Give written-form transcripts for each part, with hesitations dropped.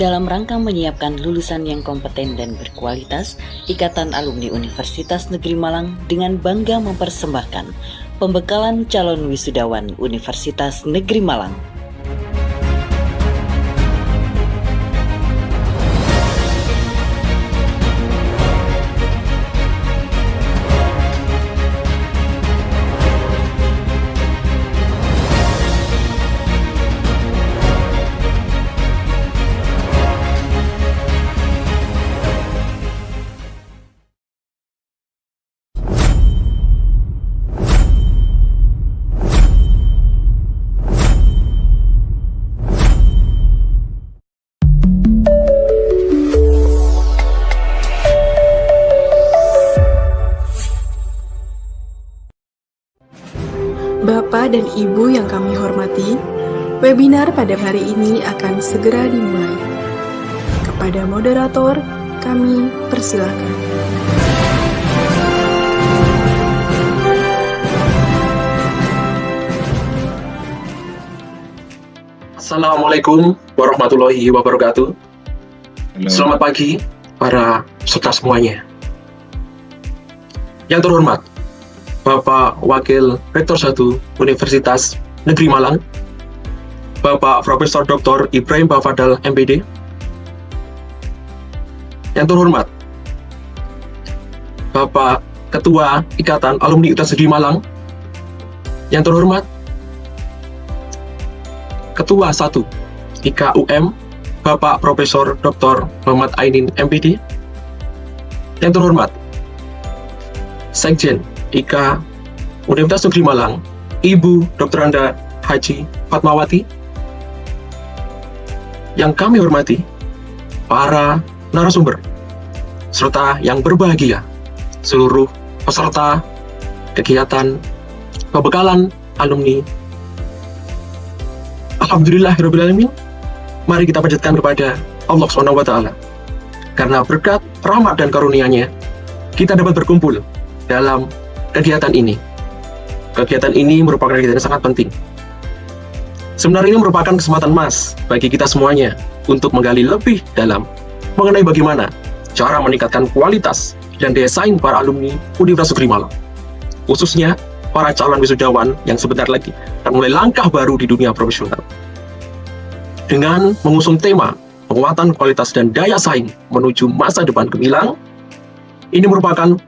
Dalam rangka menyiapkan lulusan yang kompeten dan berkualitas, Ikatan Alumni Universitas Negeri Malang dengan bangga mempersembahkan pembekalan calon wisudawan Universitas Negeri Malang. Bapak dan Ibu yang kami hormati, webinar pada hari ini akan segera dimulai. Kepada moderator, kami persilakan. Assalamualaikum warahmatullahi wabarakatuh. Selamat pagi para peserta semuanya. Yang terhormat, Bapak Wakil Rektor 1 Universitas Negeri Malang, Bapak Profesor Dr. Ibrahim Bafadal MPD. Yang terhormat, Bapak Ketua Ikatan Alumni Universitas Negeri Malang. Yang terhormat, Ketua 1 IKUM, Bapak Profesor Dr. Muhammad Ainin MPD. Yang terhormat, Sekjen IK Universitas Negeri Malang, Ibu Dr. Anda Haji Fatmawati. Yang kami hormati, para narasumber, serta yang berbahagia, seluruh peserta kegiatan pembekalan alumni. Alhamdulillahirrahmanirrahim. Mari kita panjatkan kepada Allah SWT. Karena berkat rahmat dan karunia-Nya, kita dapat berkumpul dalam kegiatan ini. Kegiatan ini merupakan kegiatan yang sangat penting. Sebenarnya ini merupakan kesempatan emas bagi kita semuanya untuk menggali lebih dalam mengenai bagaimana cara meningkatkan kualitas dan daya saing para alumni Universitas Negeri Malang, khususnya para calon wisudawan yang sebentar lagi akan mulai langkah baru di dunia profesional. Dengan mengusung tema penguatan kualitas dan daya saing menuju masa depan gemilang, ini merupakan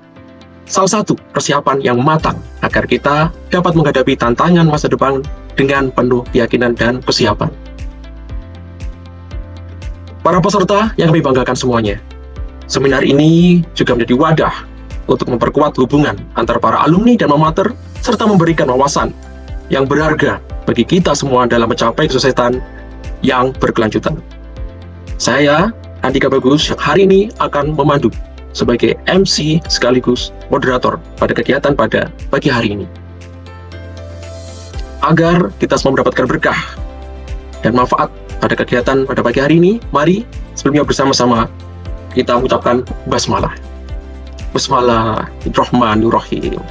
salah satu persiapan yang matang agar kita dapat menghadapi tantangan masa depan dengan penuh keyakinan dan kesiapan. Para peserta yang kami banggakan semuanya, seminar ini juga menjadi wadah untuk memperkuat hubungan antara para alumni dan mamater, serta memberikan wawasan yang berharga bagi kita semua dalam mencapai kesuksesan yang berkelanjutan. Saya, Andika Bagus, yang hari ini akan memandu sebagai MC sekaligus moderator pada kegiatan pada pagi hari ini. Agar kita semua mendapatkan berkah dan manfaat pada kegiatan pada pagi hari ini, mari sebelumnya bersama-sama kita mengucapkan basmalah. Bismillahirrahmanirrahim.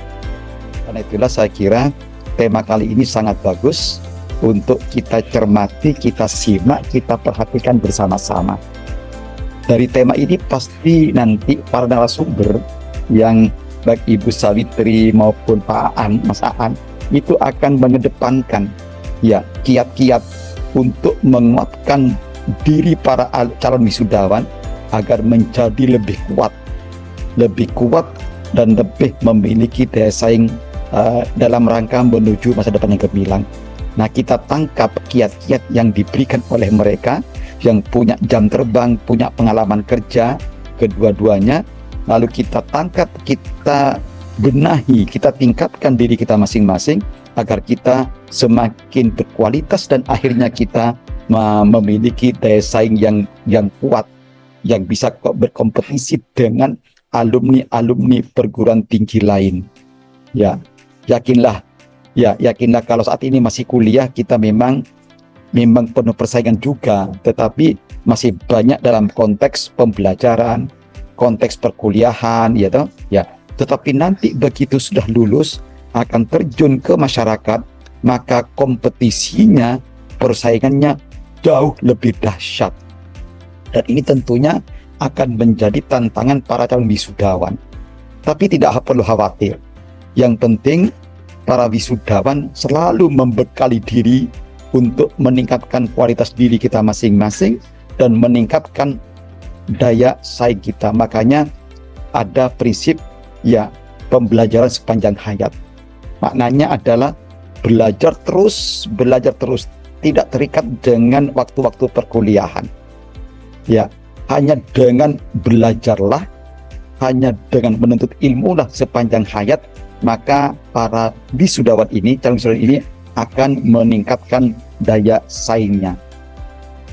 Karena itulah saya kira tema kali ini sangat bagus untuk kita cermati, kita simak, kita perhatikan bersama-sama. Dari tema ini pasti nanti para narasumber yang baik Ibu Sawitri maupun Pak Aan, Mas Aan, itu akan mengedepankan ya kiat-kiat untuk menguatkan diri para calon wisudawan agar menjadi lebih kuat dan lebih memiliki daya saing dalam rangka menuju masa depan yang gemilang. Nah, kita tangkap kiat-kiat yang diberikan oleh mereka yang punya jam terbang, punya pengalaman kerja, kedua-duanya, lalu kita tangkap, kita benahi, kita tingkatkan diri kita masing-masing agar kita semakin berkualitas dan akhirnya kita memiliki daya saing yang kuat, yang bisa berkompetisi dengan alumni-alumni perguruan tinggi lain. Ya, yakinlah kalau saat ini masih kuliah kita memang penuh persaingan juga, tetapi masih banyak dalam konteks pembelajaran, konteks perkuliahan, ya toh? Ya. Tetapi nanti begitu sudah lulus akan terjun ke masyarakat, maka kompetisinya, persaingannya jauh lebih dahsyat. Dan ini tentunya akan menjadi tantangan para calon wisudawan. Tapi tidak perlu khawatir. Yang penting para wisudawan selalu membekali diri untuk meningkatkan kualitas diri kita masing-masing dan meningkatkan daya saing kita. Makanya ada prinsip ya pembelajaran sepanjang hayat. Maknanya adalah belajar terus, tidak terikat dengan waktu-waktu perkuliahan. Ya, hanya dengan belajarlah, hanya dengan menuntut ilmu lah sepanjang hayat, maka para wisudawan ini, calon wisudawan ini akan meningkatkan daya saingnya.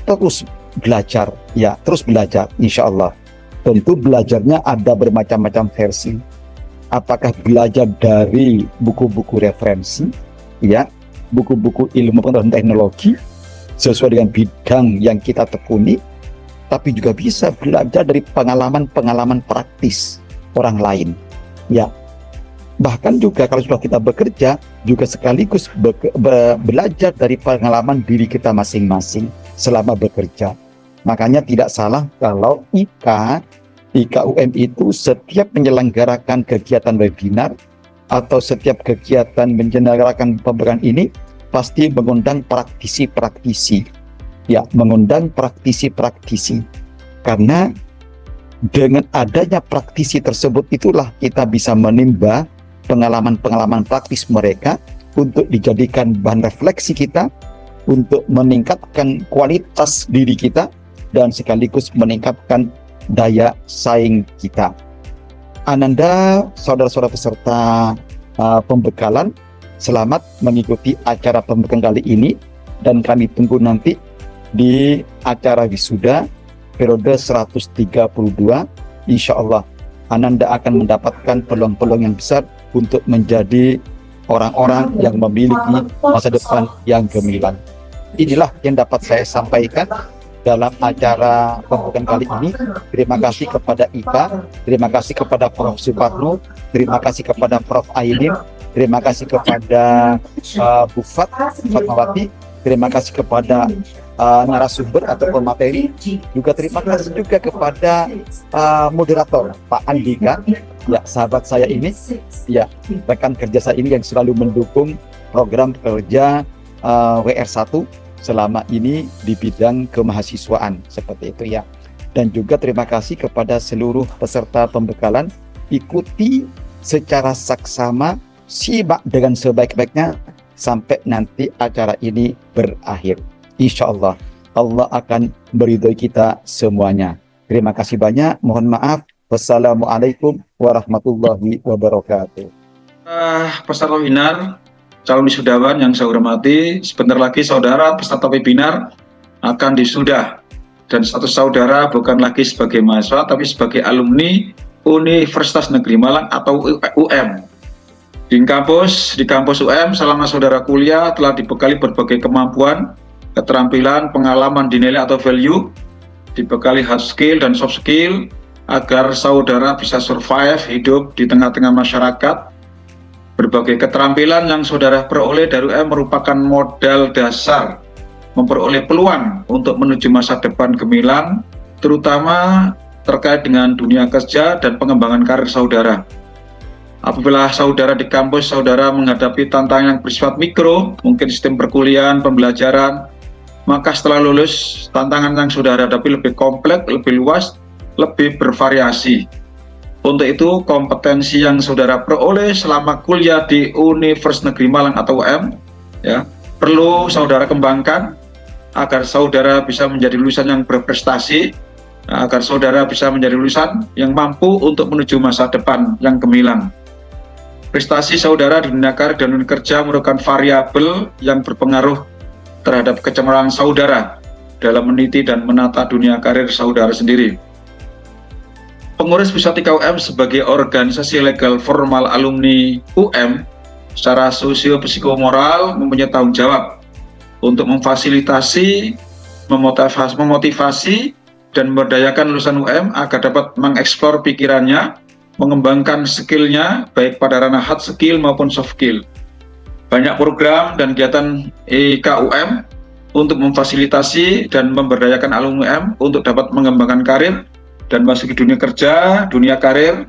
Terus belajar, ya terus belajar, insya Allah. Tentu belajarnya ada bermacam-macam versi. Apakah belajar dari buku-buku referensi, ya, buku-buku ilmu pengetahuan teknologi sesuai dengan bidang yang kita tekuni, tapi juga bisa belajar dari pengalaman-pengalaman praktis orang lain. Ya, bahkan juga kalau sudah kita bekerja, juga sekaligus belajar dari pengalaman diri kita masing-masing selama bekerja. Makanya tidak salah kalau IKUM itu setiap menyelenggarakan kegiatan webinar atau setiap kegiatan menyelenggarakan pembekalan ini pasti mengundang praktisi-praktisi. Ya, mengundang praktisi-praktisi. Karena dengan adanya praktisi tersebut itulah kita bisa menimba pengalaman-pengalaman praktis mereka untuk dijadikan bahan refleksi kita, untuk meningkatkan kualitas diri kita, dan sekaligus meningkatkan daya saing kita. Ananda, saudara-saudara peserta pembekalan, selamat mengikuti acara pembekalan kali ini, dan kami tunggu nanti di acara wisuda periode 132. Insya Allah Ananda akan mendapatkan peluang-peluang yang besar untuk menjadi orang-orang yang memiliki masa depan yang gemilang. Inilah yang dapat saya sampaikan dalam acara pembukaan kali ini. Terima kasih kepada Ika, terima kasih kepada Prof. Suparno, terima kasih kepada Prof. Ainin, terima kasih kepada Bu Fatmawati, terima kasih kepada narasumber atau pemateri, juga terima kasih juga kepada moderator Pak Andika, ya sahabat saya ini, ya rekan kerja saya ini yang selalu mendukung program kerja WR1 selama ini di bidang kemahasiswaan seperti itu ya. Dan juga terima kasih kepada seluruh peserta pembekalan. Ikuti secara saksama, simak dengan sebaik-baiknya sampai nanti acara ini berakhir. Insya Allah Allah akan meridhoi kita semuanya. Terima kasih banyak. Mohon maaf. Wassalamualaikum warahmatullahi wabarakatuh. Peserta webinar, calon wisudawan yang saya hormati, sebentar lagi saudara peserta webinar akan disudah, dan status saudara bukan lagi sebagai mahasiswa tapi sebagai alumni Universitas Negeri Malang atau UM. Di kampus UM selama saudara kuliah telah dibekali berbagai kemampuan, keterampilan, pengalaman dinilai atau value, dibekali hard skill dan soft skill agar saudara bisa survive hidup di tengah-tengah masyarakat. Berbagai keterampilan yang saudara peroleh dari UM merupakan modal dasar memperoleh peluang untuk menuju masa depan gemilang, terutama terkait dengan dunia kerja dan pengembangan karir saudara. Apabila saudara di kampus, saudara menghadapi tantangan yang bersifat mikro, mungkin sistem perkuliahan, pembelajaran, maka setelah lulus, tantangan yang saudara hadapi lebih kompleks, lebih luas, lebih bervariasi. Untuk itu, kompetensi yang saudara peroleh selama kuliah di Universitas Negeri Malang atau UM, ya, perlu saudara kembangkan agar saudara bisa menjadi lulusan yang berprestasi, agar saudara bisa menjadi lulusan yang mampu untuk menuju masa depan yang gemilang. Prestasi saudara di dunia karir dan dunia kerja merupakan variabel yang berpengaruh terhadap kecemerlangan saudara dalam meniti dan menata dunia karir saudara sendiri. Pengurus Wisata UM sebagai organisasi legal formal alumni UM secara sosio-psikomoral mempunyai tanggung jawab untuk memfasilitasi, memotivasi, dan memberdayakan lulusan UM agar dapat mengeksplor pikirannya, mengembangkan skillnya baik pada ranah hard skill maupun soft skill. Banyak program dan kegiatan IKUM untuk memfasilitasi dan memberdayakan alumni UM untuk dapat mengembangkan karir dan masuk ke dunia kerja, dunia karir,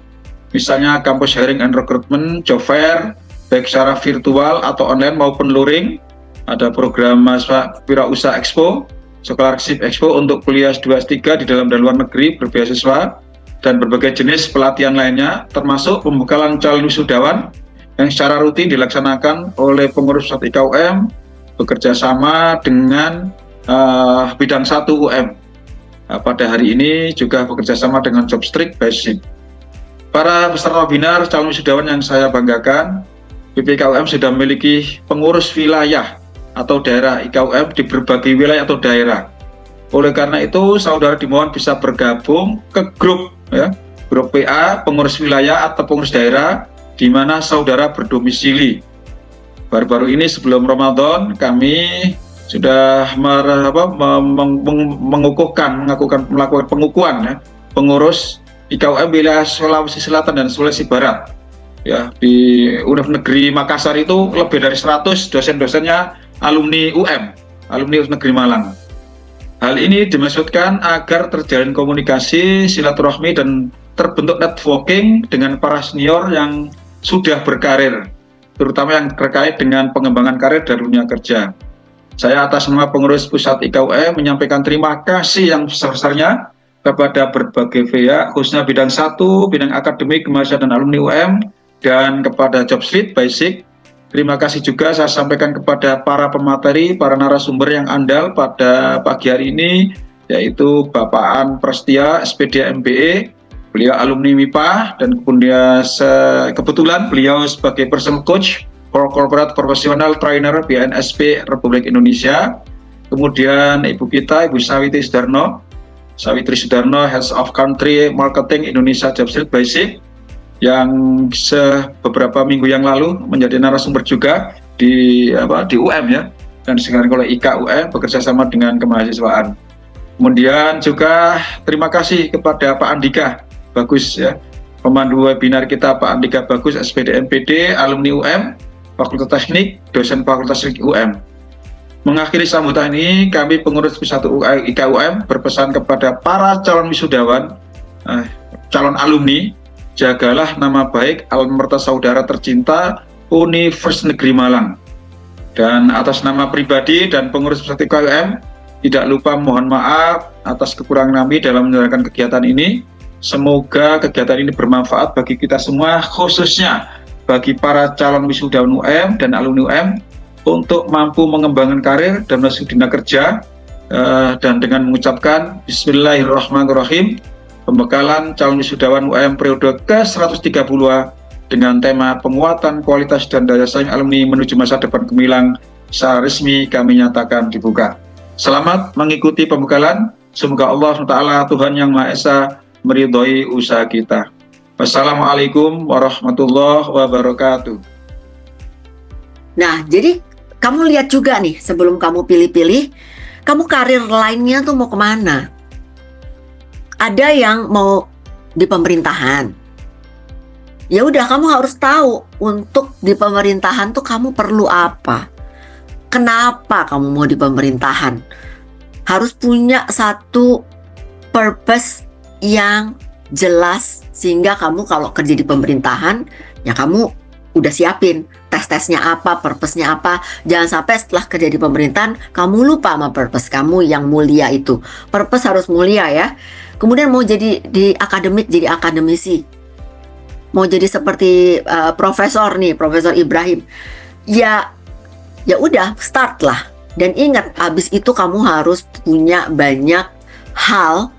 misalnya campus hiring and recruitment, job fair, baik secara virtual atau online maupun luring. Ada program mahasiswa Wirausaha Expo, Scholarship Expo untuk kuliah S2 S3 di dalam dan luar negeri berbeasiswa, dan berbagai jenis pelatihan lainnya, termasuk pembekalan calon wisudawan yang secara rutin dilaksanakan oleh pengurus pusat IKUM bekerja sama dengan bidang 1 UM. Pada hari ini juga bekerja sama dengan Jobstreet Basic. Para peserta webinar calon wisudawan yang saya banggakan, BPIKUM sudah memiliki pengurus wilayah atau daerah IKUM di berbagai wilayah atau daerah. Oleh karena itu, saudara dimohon bisa bergabung ke grup, grup PA, pengurus wilayah atau pengurus daerah, di mana saudara berdomisili. Baru-baru ini sebelum Ramadan, kami sudah melakukan pengukuhan pengurus IKUM wilayah Sulawesi Selatan dan Sulawesi Barat. Ya, di Universitas Negeri Makassar itu lebih dari 100 dosen-dosennya alumni UM, alumni Universitas Negeri Malang. Hal ini dimaksudkan agar terjalin komunikasi, silaturahmi, dan terbentuk networking dengan para senior yang sudah berkarir, terutama yang terkait dengan pengembangan karir dan dunia kerja. Saya atas nama pengurus pusat IKUM menyampaikan terima kasih yang besar-besarnya kepada berbagai pihak, khususnya bidang 1, bidang akademik, kemahasiswaan, dan alumni UM, dan kepada Jobstreet Basic. Terima kasih juga saya sampaikan kepada para pemateri, para narasumber yang andal pada pagi hari ini, yaitu Bapak An Prestia, SPD MBE, beliau alumni MIPA, dan kebetulan beliau sebagai personal coach for corporate professional trainer BNSP Republik Indonesia. Kemudian Ibu kita, Ibu Sawitri Sudarno, Head of Country Marketing Indonesia Jobstreet Basic, yang beberapa minggu yang lalu menjadi narasumber juga di UM ya, dan sekarang oleh IKUM bekerja sama dengan kemahasiswaan. Kemudian juga terima kasih kepada Pak Andika Bagus ya, pemandu webinar kita Pak Andika Bagus, SPD MPD, alumni UM, Fakultas Teknik, dosen Fakultas Teknik UM. Mengakhiri sambutan ini, kami pengurus pusat IKUM berpesan kepada para calon wisudawan, calon alumni, jagalah nama baik alma mater saudara tercinta Universitas Negeri Malang. Dan atas nama pribadi dan pengurus pusat IKUM, tidak lupa mohon maaf atas kekurangan kami dalam menjalankan kegiatan ini. Semoga kegiatan ini bermanfaat bagi kita semua, khususnya bagi para calon wisudawan UM dan alumni UM untuk mampu mengembangkan karir dan masuk dunia kerja, dan dengan mengucapkan Bismillahirrahmanirrahim, pembekalan calon wisudawan UM periode ke-130 dengan tema penguatan kualitas dan daya saing alumni menuju masa depan gemilang secara resmi kami nyatakan dibuka. Selamat mengikuti pembekalan. Semoga Allah SWT, Tuhan Yang Maha Esa, meridhoi usaha kita. Wassalamualaikum warahmatullahi wabarakatuh. Nah, jadi kamu lihat juga nih, sebelum kamu pilih-pilih, kamu karir lainnya tuh mau kemana? Ada yang mau di pemerintahan. Ya udah, kamu harus tahu untuk di pemerintahan tuh kamu perlu apa. Kenapa kamu mau di pemerintahan? Harus punya satu purpose yang jelas, sehingga kamu kalau kerja di pemerintahan, ya kamu udah siapin tes-tesnya apa, purpose-nya apa. Jangan sampai setelah kerja di pemerintahan kamu lupa sama purpose kamu yang mulia itu. Purpose harus mulia ya. Kemudian mau jadi di akademik, jadi akademisi. Mau jadi seperti profesor nih, Profesor Ibrahim. Ya udah, start lah. Dan ingat, abis itu kamu harus punya banyak hal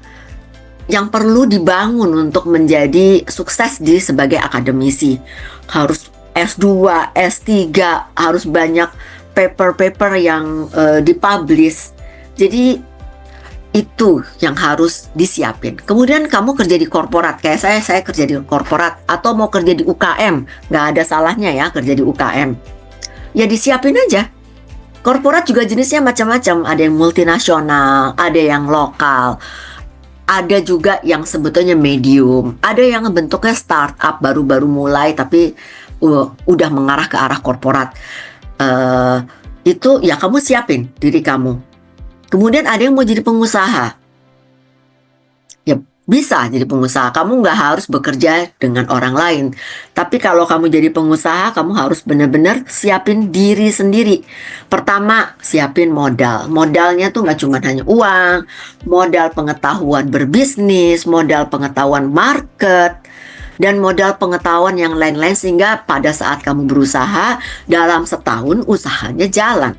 yang perlu dibangun untuk menjadi sukses sebagai akademisi. Harus S2, S3, harus banyak paper-paper yang dipublish. Jadi itu yang harus disiapin. Kemudian kamu kerja di korporat, kayak saya kerja di korporat, atau mau kerja di UKM, nggak ada salahnya ya kerja di UKM. Ya disiapin aja. Korporat juga jenisnya macam-macam, ada yang multinasional, ada yang lokal, ada juga yang sebetulnya medium, ada yang bentuknya startup baru-baru mulai tapi udah mengarah ke arah korporat. Itu ya kamu siapin diri kamu. Kemudian ada yang mau jadi pengusaha. Ya bisa jadi pengusaha. Kamu nggak harus bekerja dengan orang lain. Tapi kalau kamu jadi pengusaha, kamu harus benar-benar siapin diri sendiri. Pertama, siapin modal. Modalnya tuh nggak cuma hanya uang, modal pengetahuan berbisnis, modal pengetahuan market, dan modal pengetahuan yang lain-lain, sehingga pada saat kamu berusaha, dalam setahun usahanya jalan.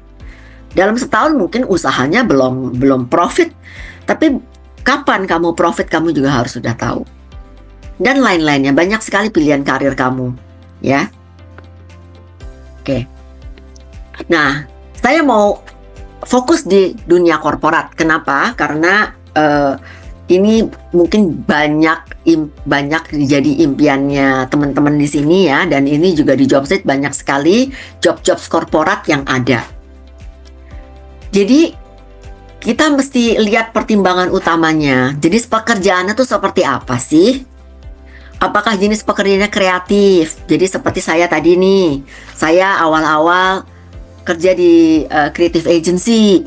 Dalam setahun mungkin usahanya belum profit, tapi kapan kamu profit kamu juga harus sudah tahu. Dan lain-lainnya, banyak sekali pilihan karir kamu, ya. Oke. Nah, saya mau fokus di dunia korporat. Kenapa? Karena ini mungkin banyak jadi impiannya teman-teman di sini ya, dan ini juga di Jobstreet banyak sekali job-job korporat yang ada. Jadi kita mesti lihat pertimbangan utamanya. Jenis pekerjaannya tuh seperti apa sih? Apakah jenis pekerjaannya kreatif? Jadi seperti saya tadi nih, saya awal-awal kerja di creative agency,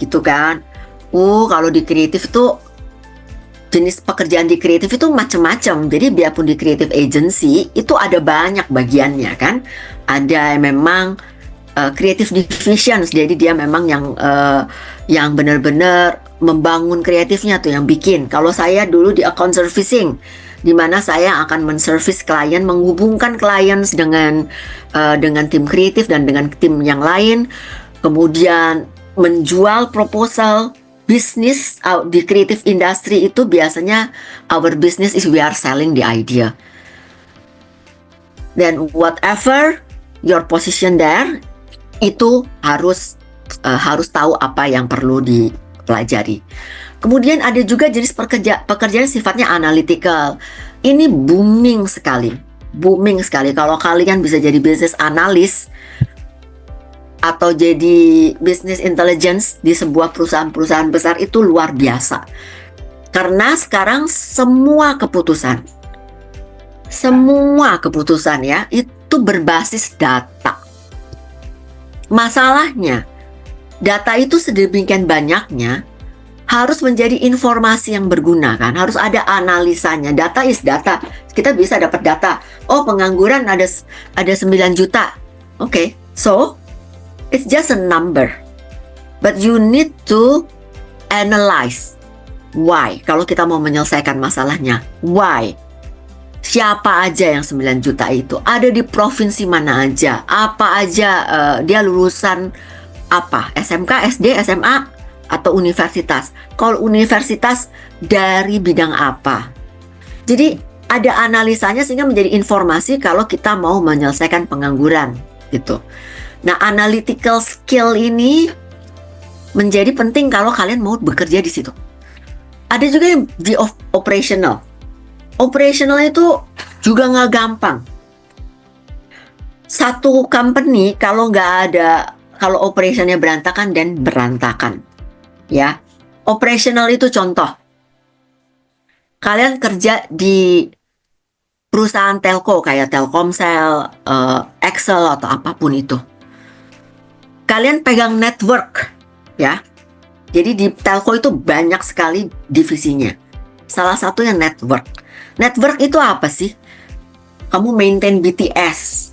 gitu kan. Kalau di kreatif tuh jenis pekerjaan di kreatif itu macam-macam. Jadi biarpun di creative agency itu ada banyak bagiannya kan. Ada yang memang creative divisions, jadi dia memang yang benar-benar membangun kreatifnya tuh yang bikin. Kalau saya dulu di account servicing, di mana saya akan menservis klien, menghubungkan klien dengan tim kreatif dan dengan tim yang lain, kemudian menjual proposal bisnis di creative industry. Itu biasanya our business is we are selling the idea. Then whatever your position there, itu harus tahu apa yang perlu dipelajari. Kemudian ada juga jenis pekerjaan sifatnya analytical. Ini booming sekali. Kalau kalian bisa jadi business analyst atau jadi business intelligence di sebuah perusahaan-perusahaan besar, itu luar biasa. Karena sekarang semua keputusan ya itu berbasis data. Masalahnya, data itu sedemikian banyaknya harus menjadi informasi yang berguna kan. Harus ada analisanya. Data is data. Kita bisa dapat data. Pengangguran ada 9 juta. Okay, so it's just a number. But you need to analyze why. Kalau kita mau menyelesaikan masalahnya, why? Siapa aja yang 9 juta itu? Ada di provinsi mana aja? Apa aja dia lulusan apa? SMK, SD, SMA, atau universitas? Kalau universitas dari bidang apa? Jadi ada analisanya sehingga menjadi informasi kalau kita mau menyelesaikan pengangguran gitu. Nah, analytical skill ini menjadi penting kalau kalian mau bekerja di situ. Ada juga yang di operational. Operational itu juga nggak gampang. Satu company kalau operationnya berantakan dan berantakan, ya. Operational itu contoh. Kalian kerja di perusahaan telco kayak Telkomsel, Excel atau apapun itu. Kalian pegang network, ya. Jadi di telco itu banyak sekali divisinya. Salah satunya network. Network itu apa sih? Kamu maintain BTS.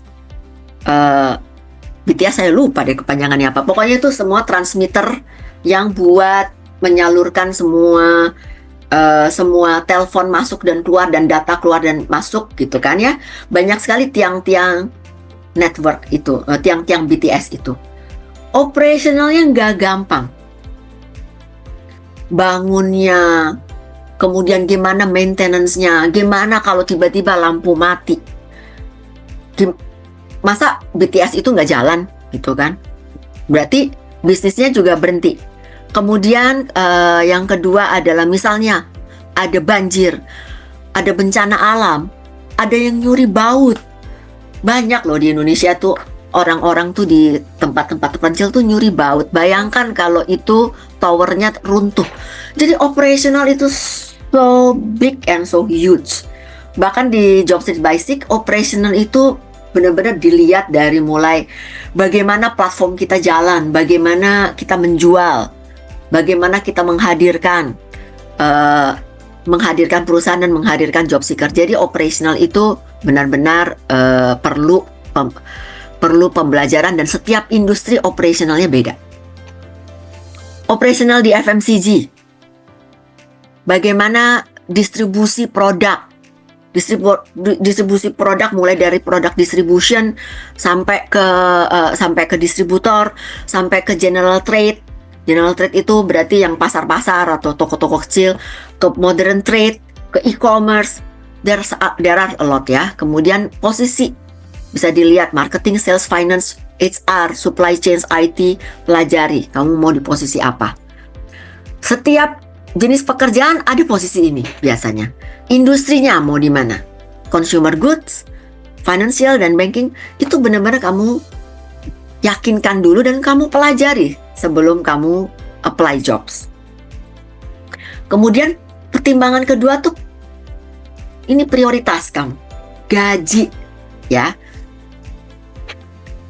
BTS saya lupa deh kepanjangannya apa. Pokoknya itu semua transmitter yang buat menyalurkan semua telepon masuk dan keluar dan data keluar dan masuk gitu kan ya. Banyak sekali tiang-tiang network itu, tiang-tiang BTS itu. Operationalnya nggak gampang. Bangunnya, kemudian gimana maintenance-nya, gimana kalau tiba-tiba lampu mati. Masa BTS itu nggak jalan gitu kan? Berarti bisnisnya juga berhenti. Kemudian yang kedua adalah misalnya ada banjir, ada bencana alam, ada yang nyuri baut. Banyak loh di Indonesia tuh orang-orang tuh di tempat-tempat terpencil tuh nyuri baut. Bayangkan kalau itu towernya runtuh. Jadi operational itu so big and so huge. Bahkan di Jobstreet Basic, operational itu benar-benar dilihat dari mulai bagaimana platform kita jalan, bagaimana kita menjual, bagaimana kita menghadirkan perusahaan dan menghadirkan job seeker. Jadi operational itu benar-benar perlu pembelajaran, dan setiap industri operationalnya beda. Operational di FMCG, bagaimana distribusi produk, mulai dari produk distribution sampai ke distributor, sampai ke general trade. General trade itu berarti yang pasar-pasar atau toko-toko kecil, ke modern trade, ke e-commerce. There are a lot ya. Kemudian posisi bisa dilihat marketing, sales, finance, HR, supply chain, IT, pelajari kamu mau di posisi apa. Setiap jenis pekerjaan ada posisi ini biasanya. Industrinya mau di mana? Consumer goods, financial, dan banking, itu benar-benar kamu yakinkan dulu dan kamu pelajari sebelum kamu apply jobs. Kemudian pertimbangan kedua tuh, ini prioritas kamu, gaji ya.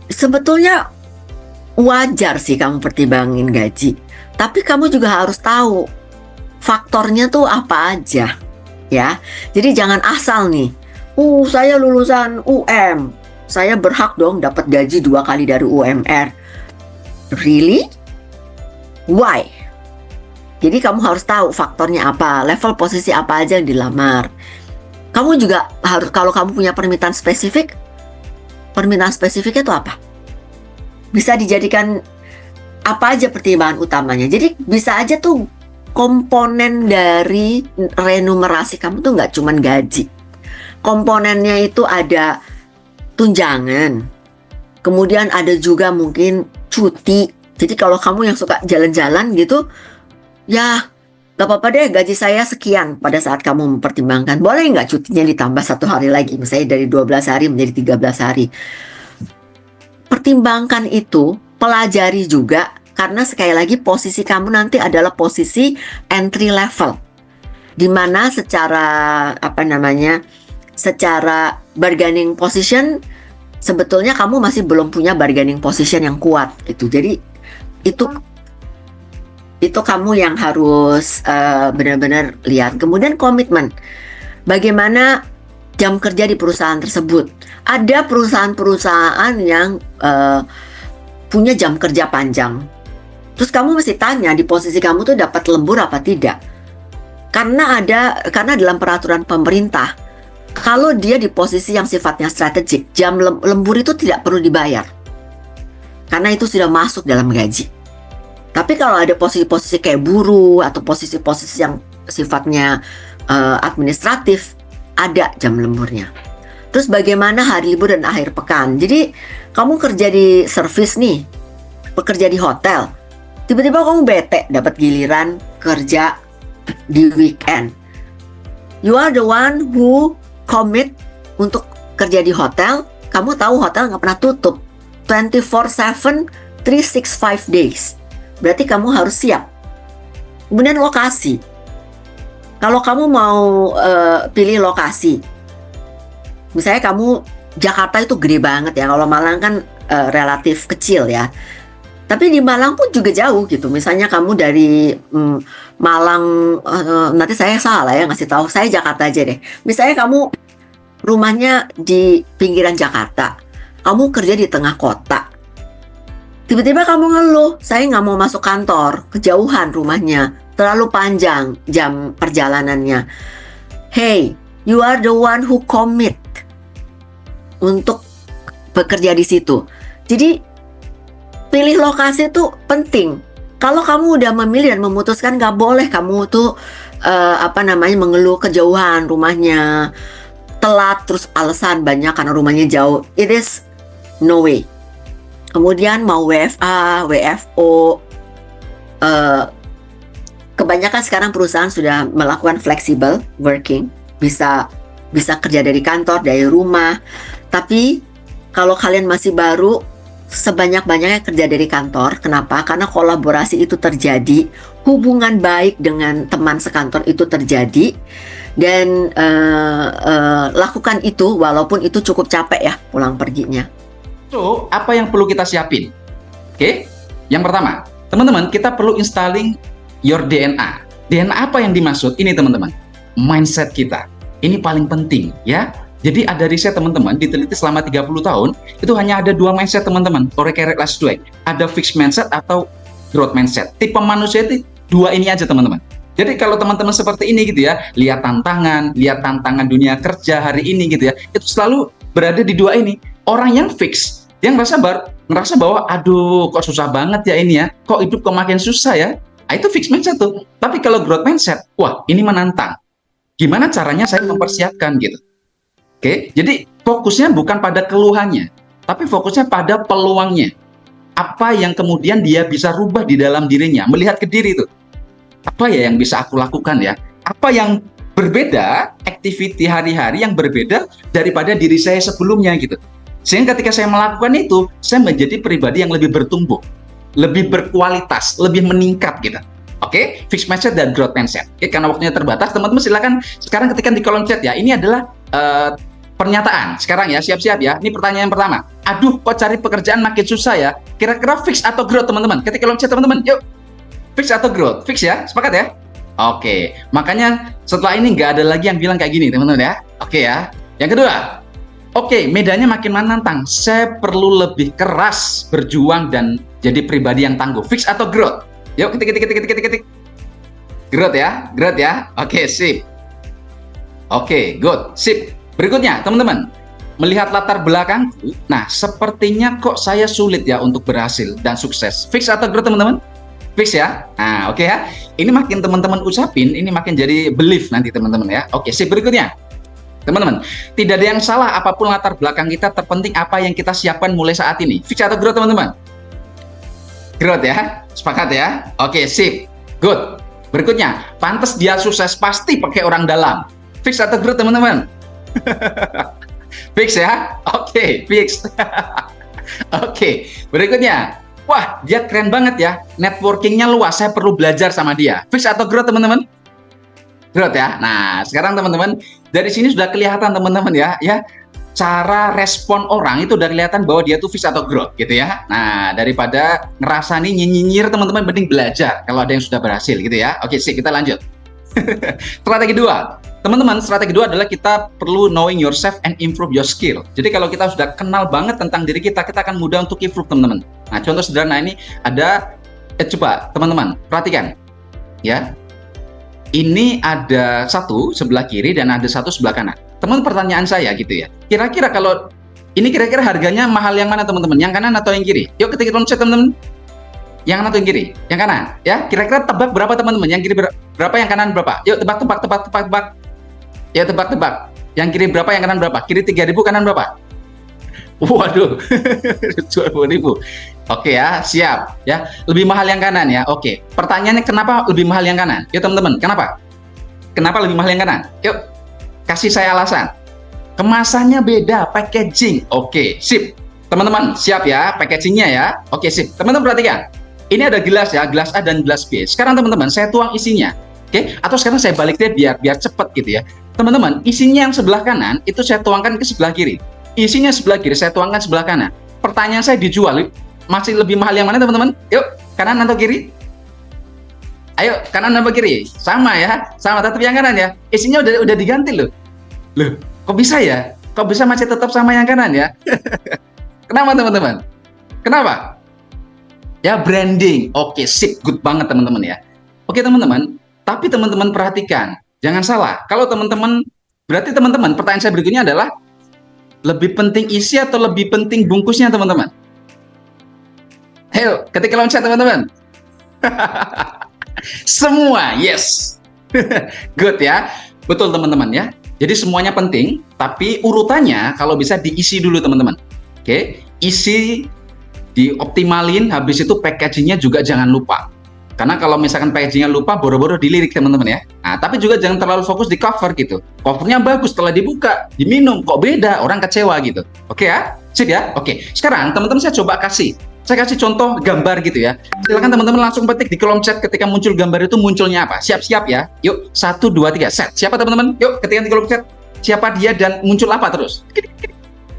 Sebetulnya wajar sih kamu pertimbangin gaji, tapi kamu juga harus tahu faktornya tuh apa aja ya. Jadi jangan asal nih, saya lulusan UM, saya berhak dong dapat gaji 2 kali dari UMR. Really? Why? Jadi kamu harus tahu faktornya apa, level posisi apa aja yang dilamar. Kamu juga harus, kalau kamu punya permintaan spesifiknya itu apa? Bisa dijadikan apa aja pertimbangan utamanya. Jadi bisa aja tuh komponen dari remunerasi kamu tuh nggak cuman gaji. Komponennya itu ada tunjangan, kemudian ada juga mungkin cuti. Jadi kalau kamu yang suka jalan-jalan gitu, ya gak apa-apa deh gaji saya sekian pada saat kamu mempertimbangkan. Boleh nggak cutinya ditambah 1 hari lagi, misalnya dari 12 hari menjadi 13 hari. Pertimbangkan itu, pelajari juga, karena sekali lagi posisi kamu nanti adalah posisi entry level, dimana secara secara bargaining position sebetulnya kamu masih belum punya bargaining position yang kuat gitu. Jadi itu kamu yang harus benar-benar lihat. Kemudian komitmen, bagaimana jam kerja di perusahaan tersebut. Ada perusahaan-perusahaan yang punya jam kerja panjang. Terus kamu mesti tanya di posisi kamu tuh dapat lembur apa tidak. Karena dalam peraturan pemerintah, kalau dia di posisi yang sifatnya strategik, jam lembur itu tidak perlu dibayar. Karena itu sudah masuk dalam gaji. Tapi kalau ada posisi-posisi kayak buruh atau posisi-posisi yang sifatnya administratif, ada jam lemburnya. Terus bagaimana hari libur dan akhir pekan? Jadi kamu kerja di service nih, bekerja di hotel, tiba-tiba kamu bete dapat giliran kerja di weekend. You are the one who commit untuk kerja di hotel. Kamu tahu hotel nggak pernah tutup 24/7, 365 days. Berarti kamu harus siap. Kemudian lokasi. Kalau kamu mau pilih lokasi, misalnya kamu Jakarta itu gede banget ya. Kalau Malang kan relatif kecil ya. Tapi di Malang pun juga jauh gitu. Misalnya kamu dari Malang, nanti saya salah ya ngasih tahu. Saya Jakarta aja deh. Misalnya kamu rumahnya di pinggiran Jakarta, kamu kerja di tengah kota. Tiba-tiba kamu ngeluh, saya nggak mau masuk kantor, kejauhan rumahnya, terlalu panjang jam perjalanannya. Hey, you are the one who commit untuk bekerja di situ. Jadi pilih lokasi itu penting. Kalau kamu udah memilih dan memutuskan, nggak boleh kamu tuh mengeluh kejauhan rumahnya, telat terus alasan banyak karena rumahnya jauh. It is no way. Kemudian mau WFA, WFO, kebanyakan sekarang perusahaan sudah melakukan flexible working, bisa kerja dari kantor, dari rumah. Tapi kalau kalian masih baru, sebanyak-banyaknya kerja dari kantor. Kenapa? Karena kolaborasi itu terjadi, hubungan baik dengan teman sekantor itu terjadi, dan lakukan itu walaupun itu cukup capek ya pulang perginya. So, apa yang perlu kita siapin? Oke, yang pertama, Teman-teman, kita perlu installing your DNA. DNA apa yang dimaksud? Ini teman-teman, mindset kita. Ini paling penting ya. Jadi ada riset teman-teman, diteliti selama 30 tahun, itu hanya ada 2 mindset teman-teman. Ada fixed mindset atau growth mindset. Tipe manusia itu 2 ini aja teman-teman. Jadi kalau teman-teman seperti ini gitu ya, lihat tantangan dunia kerja hari ini gitu ya, itu selalu berada di 2 ini. Orang yang fix, yang ngerasa bahwa aduh kok susah banget ya ini ya, kok hidup kok makin susah ya. Nah, itu fixed mindset tuh. Tapi kalau growth mindset, wah ini menantang. Gimana caranya saya mempersiapkan gitu. Oke, jadi fokusnya bukan pada keluhannya, tapi fokusnya pada peluangnya. Apa yang kemudian dia bisa rubah di dalam dirinya, melihat ke diri itu. Apa ya yang bisa aku lakukan ya? Apa yang berbeda, activity hari-hari yang berbeda daripada diri saya sebelumnya gitu. Sehingga ketika saya melakukan itu, saya menjadi pribadi yang lebih bertumbuh, lebih berkualitas, lebih meningkat gitu. Oke, fixed mindset dan growth mindset. Oke, karena waktunya terbatas, teman-teman silakan sekarang ketikkan di kolom chat ya. Ini adalah pernyataan. Sekarang ya, siap-siap ya. Ini pertanyaan pertama. Aduh, kok cari pekerjaan makin susah ya? Kira-kira fix atau growth teman-teman? Ketik kolom chat teman-teman. Yuk, fix atau growth? Fix ya, sepakat ya? Oke, makanya setelah ini nggak ada lagi yang bilang kayak gini teman-teman ya. Oke ya. Yang kedua, oke, medannya makin menantang. Saya perlu lebih keras berjuang dan jadi pribadi yang tangguh. Fix atau growth? Yuk, ketik. Growth ya, growth ya. Oke, sip. Oke, good, sip. Berikutnya, teman-teman, melihat latar belakangku, nah sepertinya kok saya sulit ya untuk berhasil dan sukses. Fix atau growth teman-teman? Fix ya. Nah, oke ya. Ini makin teman-teman ucapin, ini makin jadi belief nanti teman-teman ya. Oke, sip. Berikutnya, teman-teman, tidak ada yang salah apapun latar belakang kita, terpenting apa yang kita siapkan mulai saat ini. Fix atau growth teman-teman? Growth ya, sepakat ya. Oke, sip, good. Berikutnya, pantas dia sukses pasti pakai orang dalam. Fix atau growth teman-teman? Fix ya. Oke, fix. Oke, berikutnya, wah dia keren banget ya, networkingnya luas, saya perlu belajar sama dia. Fix atau growth teman-teman? Growth ya. Nah, sekarang teman-teman, dari sini sudah kelihatan teman-teman ya, cara respon orang itu udah kelihatan bahwa dia tuh fix atau growth gitu ya. Nah, daripada ngerasa nih nyinyir teman-teman, mending belajar kalau ada yang sudah berhasil gitu ya. Oke, sih kita lanjut. Strategi 2. Teman-teman, strategi 2 adalah kita perlu knowing yourself and improve your skill. Jadi kalau kita sudah kenal banget tentang diri kita, kita akan mudah untuk improve teman-teman. Nah, contoh sederhana ini ada, coba teman-teman perhatikan ya. Ini ada satu sebelah kiri dan ada satu sebelah kanan. Teman, pertanyaan saya gitu ya. Kira-kira kalau ini kira-kira harganya mahal yang mana teman-teman? Yang kanan atau yang kiri? Yuk ketik kolom chat teman-teman. Yang kanan atau yang kiri? Yang kanan. Ya, kira-kira tebak berapa teman-teman? Yang kiri berapa? Yang kanan berapa? Yuk tebak. Ya tebak. Yang kiri berapa? Yang kanan berapa? Kiri 3.000, kanan berapa? Waduh, 20.000. Oke ya, siap ya. Lebih mahal yang kanan ya. Oke. Pertanyaannya kenapa lebih mahal yang kanan? Yuk teman-teman, kenapa? Kenapa lebih mahal yang kanan? Yuk, kasih saya alasan. Kemasannya beda, packaging. Oke, sip. Teman-teman, siap ya packagingnya ya. Oke, sip. Teman-teman perhatikan. Ini ada gelas ya, gelas A dan gelas B. Sekarang teman-teman, saya tuang isinya. Oke, atau sekarang saya balik dia biar cepet gitu ya. Teman-teman, isinya yang sebelah kanan itu saya tuangkan ke sebelah kiri. Isinya sebelah kiri saya tuangkan sebelah kanan. Pertanyaan saya dijual masih lebih mahal yang mana teman-teman? Yuk, kanan atau kiri? Ayo, kanan atau kiri? Sama ya, sama tetap yang kanan ya. Isinya udah diganti loh. Loh, kok bisa ya? Kok bisa masih tetap sama yang kanan ya? Kenapa teman-teman? Kenapa? Ya branding. Oke, sip, good banget teman-teman ya. Oke teman-teman, tapi teman-teman perhatikan. Jangan salah, kalau teman-teman, berarti teman-teman, pertanyaan saya berikutnya adalah, lebih penting isi atau lebih penting bungkusnya teman-teman? Ayo, ketik kolom chat teman-teman. Semua, yes. Good ya, betul teman-teman ya. Jadi semuanya penting, tapi urutannya kalau bisa diisi dulu teman-teman. Oke, isi, dioptimalin, habis itu packagingnya juga jangan lupa. Karena kalau misalkan packagingnya lupa, boro-boro dilirik teman-teman ya. Nah, tapi juga jangan terlalu fokus di cover gitu. Covernya bagus, setelah dibuka, diminum, kok beda, orang kecewa gitu. Oke ya? Sip ya? Oke. Sekarang teman-teman saya coba kasih contoh gambar gitu ya. Silakan teman-teman langsung petik di kolom chat ketika muncul gambar itu munculnya apa. Siap-siap ya. Yuk, 1, 2, 3, set. Siapa teman-teman? Yuk, ketikkan di kolom chat. Siapa dia dan muncul apa terus?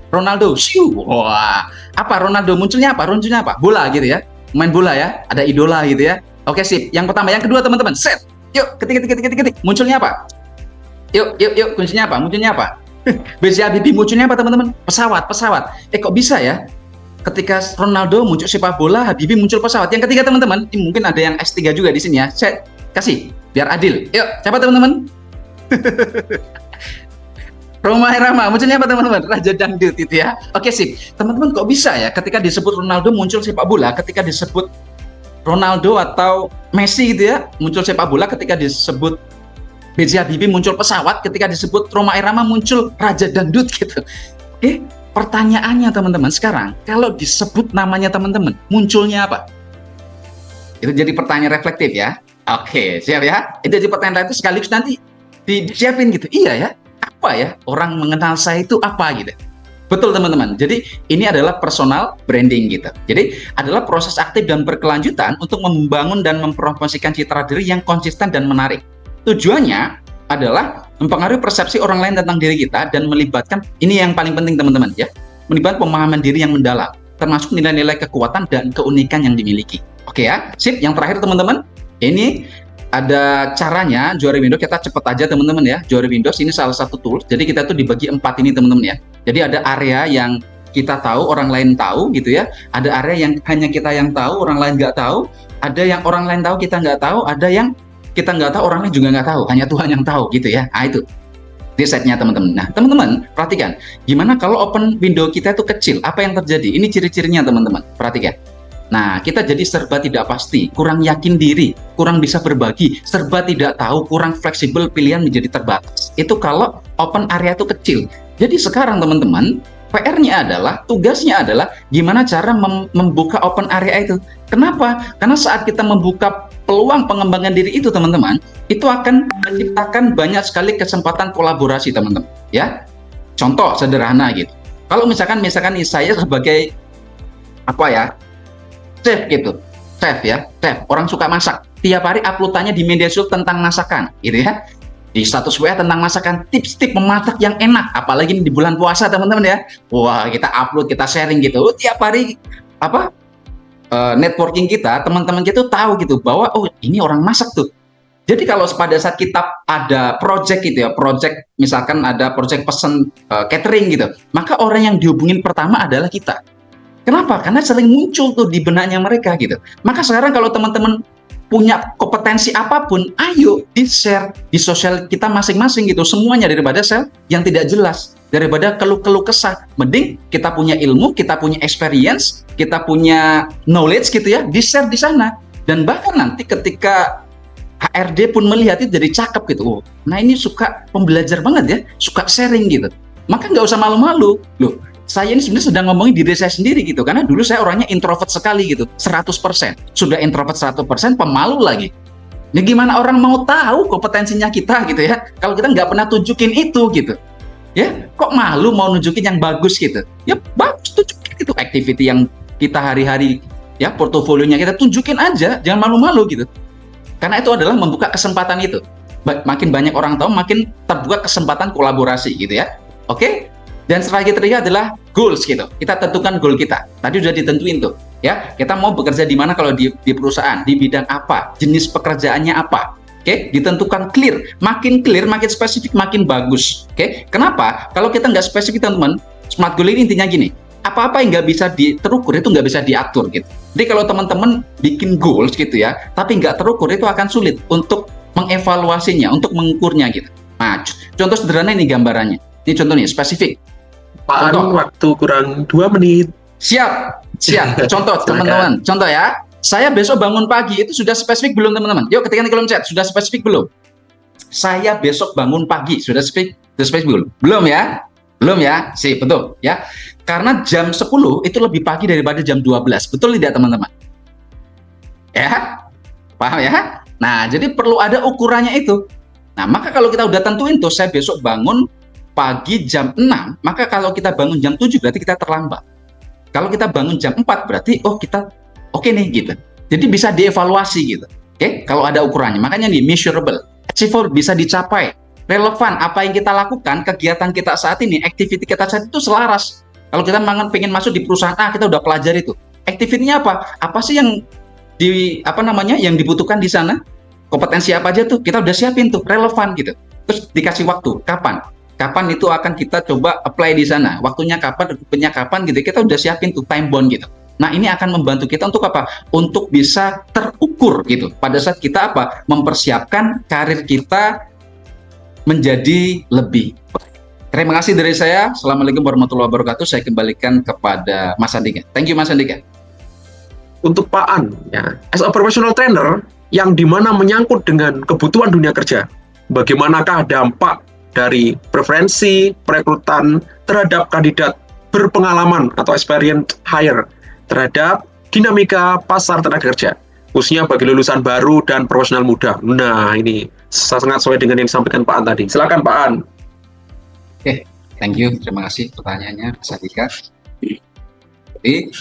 Ronaldo. Wah, apa Ronaldo munculnya apa? Munculnya apa? Bola gitu ya. main bola ya, ada idola gitu ya. Oke, sip. Yang pertama, yang kedua teman-teman, set. Yuk, ketik. Munculnya apa? Yuk, kuncinya apa? Munculnya apa? B.J. Habibie munculnya apa teman-teman? Pesawat. Kok bisa ya? Ketika Ronaldo muncul sepak bola, Habibie muncul pesawat. Yang ketiga teman-teman, ini mungkin ada yang S3 juga di sini ya. Saya kasih biar adil. Yuk, siapa teman-teman? Rhoma Irama munculnya apa teman-teman? Raja Dangdut itu ya. Oke, sip. Teman-teman, kok bisa ya ketika disebut Ronaldo muncul sepak bola, ketika disebut Ronaldo atau Messi gitu ya, muncul sepak bola, ketika disebut B.J. Habibie muncul pesawat, ketika disebut Rhoma Irama muncul Raja Dangdut gitu. Oke, pertanyaannya teman-teman sekarang, kalau disebut namanya teman-teman, munculnya apa? Itu jadi pertanyaan reflektif ya. Oke, siap ya. Itu jadi pertanyaan reflektif sekaligus nanti disiapin gitu. Iya ya, apa ya orang mengenal saya itu apa gitu. Betul teman-teman. Jadi ini adalah personal branding gitu. Jadi adalah proses aktif dan berkelanjutan untuk membangun dan mempromosikan citra diri yang konsisten dan menarik. Tujuannya adalah mempengaruhi persepsi orang lain tentang diri kita dan melibatkan, ini yang paling penting teman-teman ya, melibatkan pemahaman diri yang mendalam, termasuk nilai-nilai kekuatan dan keunikan yang dimiliki. Oke ya, sip. Yang terakhir teman-teman, ini ada caranya. Johari Windows, kita cepet aja teman-teman ya. Johari Windows ini salah satu tools. Jadi kita tuh dibagi 4 ini teman-teman ya. Jadi ada area yang kita tahu, orang lain tahu gitu ya. Ada area yang hanya kita yang tahu, orang lain nggak tahu. Ada yang orang lain tahu, kita nggak tahu. Ada yang kita nggak tahu, orang lain juga nggak tahu. Hanya Tuhan yang tahu gitu ya. Nah itu setnya teman-teman. Nah teman-teman perhatikan, gimana kalau open window kita itu kecil? Apa yang terjadi? Ini ciri-cirinya teman-teman. Perhatikan. Nah, kita jadi serba tidak pasti, kurang yakin diri, kurang bisa berbagi, serba tidak tahu, kurang fleksibel, pilihan menjadi terbatas. Itu kalau open area itu kecil. Jadi sekarang teman-teman, PR-nya adalah, tugasnya adalah gimana cara membuka open area itu. Kenapa? Karena saat kita membuka peluang pengembangan diri itu teman-teman, itu akan menciptakan banyak sekali kesempatan kolaborasi teman-teman. Ya, contoh sederhana gitu. Kalau misalkan saya sebagai chef gitu, chef orang suka masak, tiap hari uploadannya di media sosial tentang masakan gitu ya, di status WA tentang masakan, tips-tips memasak yang enak, apalagi di bulan puasa teman-teman ya, wah kita upload, kita sharing gitu, tiap hari networking kita, teman-teman kita tuh tahu gitu bahwa oh ini orang masak tuh. Jadi kalau pada saat kita ada project gitu ya, project misalkan ada project pesen catering gitu, maka orang yang dihubungin pertama adalah kita. Kenapa? Karena sering muncul tuh di benaknya mereka gitu. Maka sekarang kalau teman-teman punya kompetensi apapun, ayo di-share di sosial kita masing-masing gitu. Semuanya, daripada share yang tidak jelas, daripada keluh-keluh kesah. Mending kita punya ilmu, kita punya experience, kita punya knowledge gitu ya, di-share di sana. Dan bahkan nanti ketika HRD pun melihat itu jadi cakep gitu. Oh, nah ini suka pembelajar banget ya, suka sharing gitu. Maka nggak usah malu-malu. Loh, saya ini sebenarnya sedang ngomongin diri saya sendiri gitu, karena dulu saya orangnya introvert sekali gitu, 100%. Sudah introvert 100%, pemalu lagi. Ini gimana orang mau tahu kompetensinya kita gitu ya, kalau kita nggak pernah tunjukin itu gitu. Ya, kok malu mau nunjukin yang bagus gitu. Ya bagus, tunjukin itu activity yang kita hari-hari ya, portofolionya kita tunjukin aja, jangan malu-malu gitu. Karena itu adalah membuka kesempatan itu. Makin banyak orang tahu, makin terbuka kesempatan kolaborasi gitu ya. Oke? Dan strategi ketiga adalah goals gitu. Kita tentukan goal kita. Tadi sudah ditentuin tuh, ya. Kita mau bekerja di mana kalau di perusahaan, di bidang apa, jenis pekerjaannya apa. Oke, ditentukan clear. Makin clear, makin spesifik, makin bagus. Oke, kenapa? Kalau kita nggak spesifik teman-teman, smart goal ini intinya gini. Apa-apa yang nggak bisa terukur itu nggak bisa diatur gitu. Jadi kalau teman-teman bikin goals gitu ya, tapi nggak terukur itu akan sulit untuk mengevaluasinya, untuk mengukurnya gitu. Nah, contoh sederhana ini gambarannya. Ini contohnya spesifik. Pak Anu, waktu kurang 2 menit. Siap. Contoh teman-teman, contoh ya. Saya besok bangun pagi itu sudah spesifik belum teman-teman? Yuk ketikkan di kolom chat, sudah spesifik belum? Saya besok bangun pagi, sudah spesifik belum? Belum ya? Belum ya? Sih, betul ya. Karena jam 10 itu lebih pagi daripada jam 12. Betul tidak teman-teman? Ya? Paham ya? Nah, jadi perlu ada ukurannya itu. Nah, maka kalau kita udah tentuin tuh, saya besok bangun pagi jam 6, maka kalau kita bangun jam 7 berarti kita terlambat. Kalau kita bangun jam 4 berarti kita oke nih gitu. Jadi bisa dievaluasi gitu. Oke, kalau ada ukurannya. Makanya nih measurable, achievable, bisa dicapai, relevan, apa yang kita lakukan, kegiatan kita saat ini, activity kita saat itu selaras. Kalau kita pengen masuk di perusahaan A, kita udah pelajari itu. activity-nya apa? Apa sih yang yang dibutuhkan di sana? Kompetensi apa aja tuh? Kita udah siapin tuh, relevan gitu. Terus dikasih waktu, kapan? Kapan itu akan kita coba apply di sana? Waktunya kapan, rekrutmennya kapan gitu. Kita udah siapin tuh time bound gitu. Nah, ini akan membantu kita untuk apa? Untuk bisa terukur gitu. Pada saat kita mempersiapkan karir kita menjadi lebih baik. Terima kasih dari saya. Assalamualaikum warahmatullahi wabarakatuh. Saya kembalikan kepada Mas Andika. Thank you, Mas Andika. Untuk Pak An, ya, as a professional trainer yang dimana menyangkut dengan kebutuhan dunia kerja, bagaimanakah dampak dari preferensi perekrutan terhadap kandidat berpengalaman atau experienced hire terhadap dinamika pasar tenaga kerja, khususnya bagi lulusan baru dan profesional muda. Nah, ini sangat sesuai dengan yang disampaikan Pak An tadi. Silakan Pak An. Oke, thank you. Terima kasih pertanyaannya, Mas Andika. Jadi,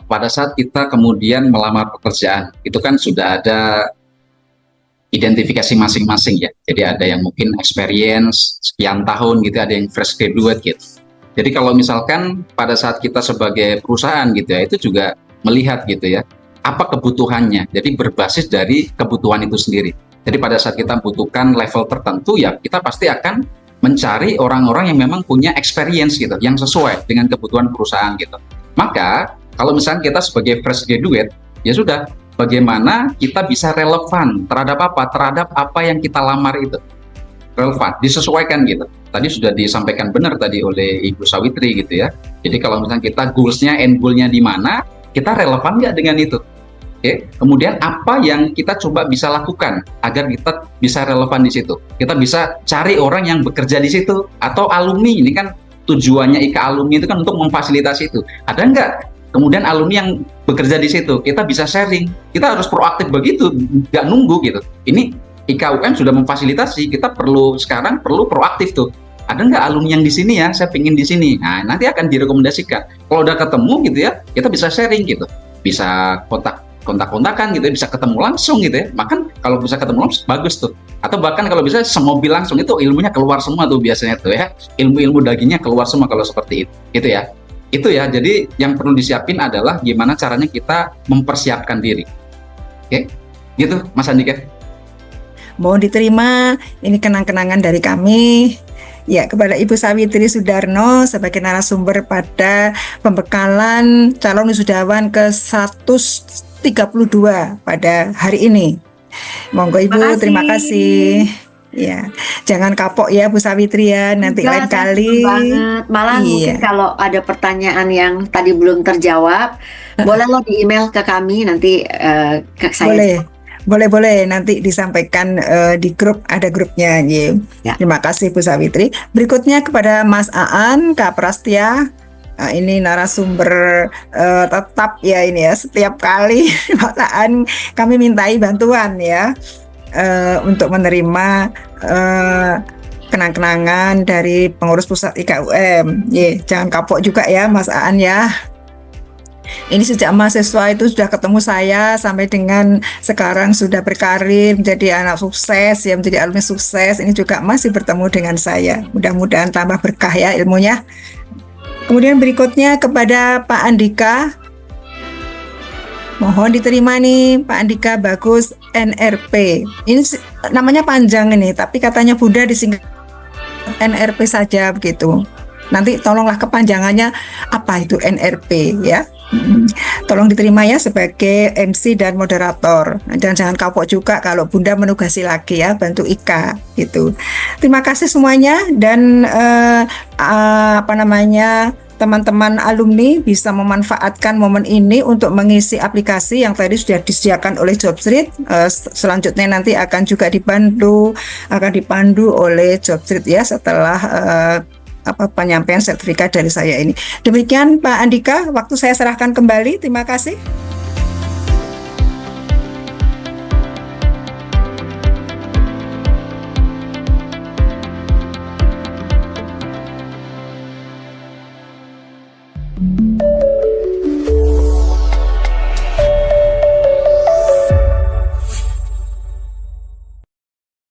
pada saat kita kemudian melamar pekerjaan, itu kan sudah ada identifikasi masing-masing ya. Jadi ada yang mungkin experience sekian tahun gitu, ada yang fresh graduate gitu. Jadi kalau misalkan pada saat kita sebagai perusahaan gitu ya, itu juga melihat gitu ya, apa kebutuhannya. Jadi berbasis dari kebutuhan itu sendiri. Jadi pada saat kita membutuhkan level tertentu ya, kita pasti akan mencari orang-orang yang memang punya experience gitu, yang sesuai dengan kebutuhan perusahaan gitu. Maka kalau misalnya kita sebagai fresh graduate, ya sudah, bagaimana kita bisa relevan terhadap apa? Terhadap apa yang kita lamar itu. Relevan, disesuaikan gitu. Tadi sudah disampaikan benar tadi oleh Ibu Sawitri gitu ya. Jadi kalau misalnya kita goals-nya, end goal-nya di mana, kita relevan nggak dengan itu? Oke. Kemudian apa yang kita coba bisa lakukan agar kita bisa relevan di situ? Kita bisa cari orang yang bekerja di situ atau alumni. Ini kan tujuannya IKA alumni itu kan untuk memfasilitasi itu. Ada nggak kemudian alumni yang bekerja di situ? Kita bisa sharing. Kita harus proaktif begitu, nggak nunggu gitu. Ini IKA UM sudah memfasilitasi, kita perlu proaktif tuh. Ada nggak alumni yang di sini ya? Saya pingin di sini. Nah, nanti akan direkomendasikan. Kalau udah ketemu gitu ya, kita bisa sharing gitu. Bisa kontak-kontakan gitu ya, bisa ketemu langsung gitu ya. Bahkan kalau bisa ketemu langsung, bagus tuh. Atau bahkan kalau bisa semobil langsung, itu ilmunya keluar semua tuh biasanya tuh ya. Ilmu-ilmu dagingnya keluar semua kalau seperti itu. Gitu ya. Itu ya, jadi yang perlu disiapin adalah gimana caranya kita mempersiapkan diri. Oke? Gitu, Mas Andika. Mohon diterima, ini kenang-kenangan dari kami. Ya, kepada Ibu Sawitri Sudarno sebagai narasumber pada pembekalan calon wisudawan ke-132 pada hari ini. Monggo Ibu, terima kasih. Ya, jangan kapok ya Bu Sawitri ya, nanti lain kali. Banget. Malah mungkin kalau ada pertanyaan yang tadi belum terjawab, boleh lo di email ke kami nanti saya. Boleh nanti disampaikan di grup, ada grupnya ya. Terima kasih Bu Sawitri. Berikutnya kepada Mas Aan Kak Prastia. Ini narasumber tetap ya ini ya, setiap kali Mas Aan kami mintai bantuan ya untuk menerima kenang-kenangan dari pengurus pusat IKA UM. Jangan kapok juga ya Mas Aan ya. Ini sejak mahasiswa itu sudah ketemu saya sampai dengan sekarang sudah berkarir menjadi anak sukses ya, menjadi alumni sukses. Ini juga masih bertemu dengan saya. Mudah-mudahan tambah berkah ya ilmunya. Kemudian berikutnya kepada Pak Andika. Mohon diterima nih Pak Andika Bagus NRP. Ini namanya panjang ini, tapi katanya Bunda disingkat NRP saja begitu. Nanti tolonglah kepanjangannya apa itu NRP ya. Tolong diterima ya sebagai MC dan moderator. Dan jangan kapok juga kalau Bunda menugasi lagi ya, bantu Ika gitu. Terima kasih semuanya dan teman-teman alumni bisa memanfaatkan momen ini untuk mengisi aplikasi yang tadi sudah disediakan oleh Jobstreet. Selanjutnya nanti akan juga dipandu oleh Jobstreet ya setelah penyampaian sertifikat dari saya ini. Demikian Pak Andika, waktu saya serahkan kembali. Terima kasih.